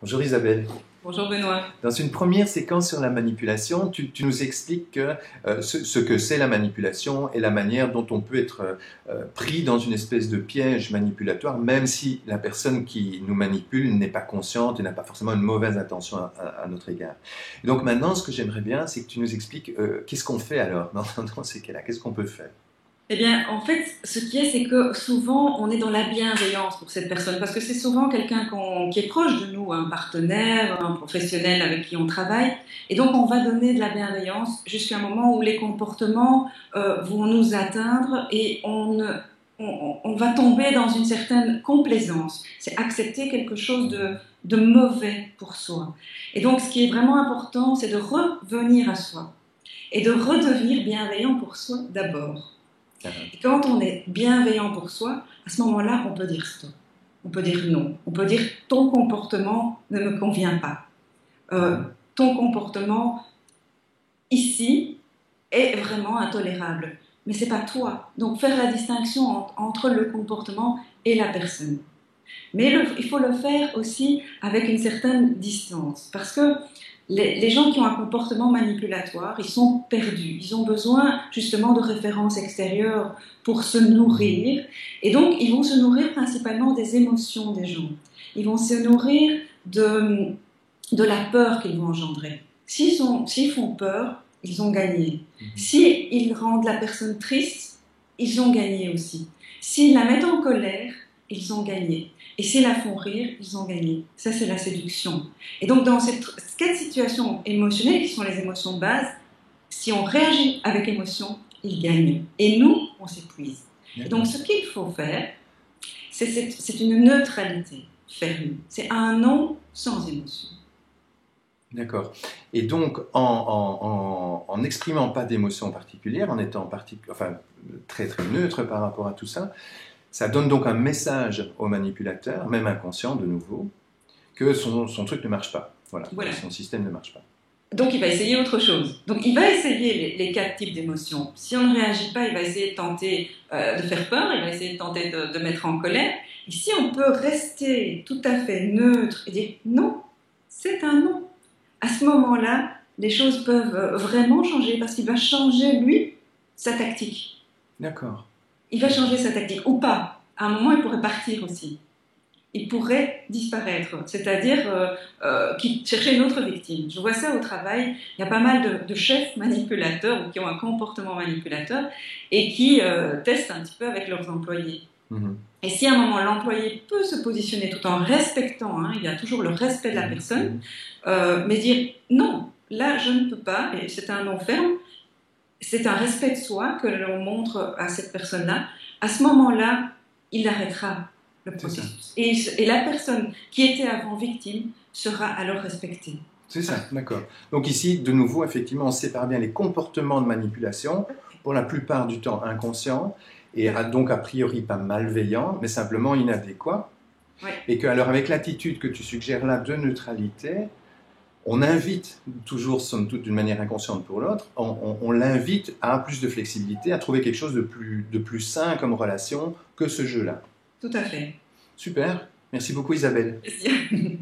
Bonjour Isabelle. Bonjour Benoît. Dans une première séquence sur la manipulation, tu nous expliques ce que c'est la manipulation et la manière dont on peut être pris dans une espèce de piège manipulatoire, même si la personne qui nous manipule n'est pas consciente et n'a pas forcément une mauvaise intention à notre égard. Et donc maintenant, ce que j'aimerais bien, c'est que tu nous expliques qu'est-ce qu'on fait alors dans ces cas-là, qu'est-ce qu'on peut faire? Eh bien, en fait, ce qui est, c'est que souvent, on est dans la bienveillance pour cette personne, parce que c'est souvent quelqu'un qui est proche de nous, un partenaire, un professionnel avec qui on travaille, et donc on va donner de la bienveillance jusqu'à un moment où les comportements vont nous atteindre et on va tomber dans une certaine complaisance. C'est accepter quelque chose de mauvais pour soi. Et donc, ce qui est vraiment important, c'est de revenir à soi et de redevenir bienveillant pour soi d'abord. Et quand on est bienveillant pour soi, à ce moment-là, on peut dire stop. On peut dire non. On peut dire ton comportement ne me convient pas. Ton comportement ici est vraiment intolérable. Mais c'est pas toi. Donc faire la distinction entre le comportement et la personne. Mais il faut le faire aussi avec une certaine distance. Parce que les gens qui ont un comportement manipulatoire, ils sont perdus. Ils ont besoin justement de références extérieures pour se nourrir. Et donc, ils vont se nourrir principalement des émotions des gens. Ils vont se nourrir de la peur qu'ils vont engendrer. S'ils font peur, ils ont gagné. S'ils rendent la personne triste, ils ont gagné aussi. S'ils la mettent en colère, ils ont gagné. Et s'ils la font rire, ils ont gagné. Ça, c'est la séduction. Et donc, dans ces quatre situations émotionnelles, qui sont les émotions de base, si on réagit avec émotion, ils gagnent. Et nous, on s'épuise. Et donc, ce qu'il faut faire, c'est une neutralité ferme. C'est un non sans émotion. D'accord. Et donc, en n'exprimant pas d'émotion particulière, en étant très très neutre par rapport à tout ça, ça donne donc un message au manipulateur, même inconscient de nouveau, que son truc ne marche pas. Voilà. Son système ne marche pas. Donc il va essayer autre chose. Donc il va essayer les quatre types d'émotions. Si on ne réagit pas, il va essayer de tenter de faire peur, il va essayer de tenter de mettre en colère. Et si on peut rester tout à fait neutre et dire non, c'est un non, à ce moment-là, les choses peuvent vraiment changer parce qu'il va changer, lui, sa tactique. D'accord. Il va changer sa tactique, ou pas. À un moment, il pourrait partir aussi. Il pourrait disparaître, c'est-à-dire chercher une autre victime. Je vois ça au travail, il y a pas mal de chefs manipulateurs ou qui ont un comportement manipulateur et qui testent un petit peu avec leurs employés. Et si à un moment l'employé peut se positionner tout en respectant, il y a toujours le respect de la personne, mais dire non, là je ne peux pas, et c'est un non ferme, c'est un respect de soi que l'on montre à cette personne-là, à ce moment-là, il arrêtera le processus. Et la personne qui était avant victime sera alors respectée. C'est ça, d'accord. Donc ici, de nouveau, effectivement, on sépare bien les comportements de manipulation, pour la plupart du temps inconscients, et donc a priori pas malveillants, mais simplement inadéquats. Ouais. Et que, alors, avec l'attitude que tu suggères là de neutralité, on invite toujours, somme toute, d'une manière inconsciente pour l'autre, on l'invite à plus de flexibilité, à trouver quelque chose de plus sain comme relation que ce jeu-là. Tout à fait. Super. Merci beaucoup Isabelle. Merci.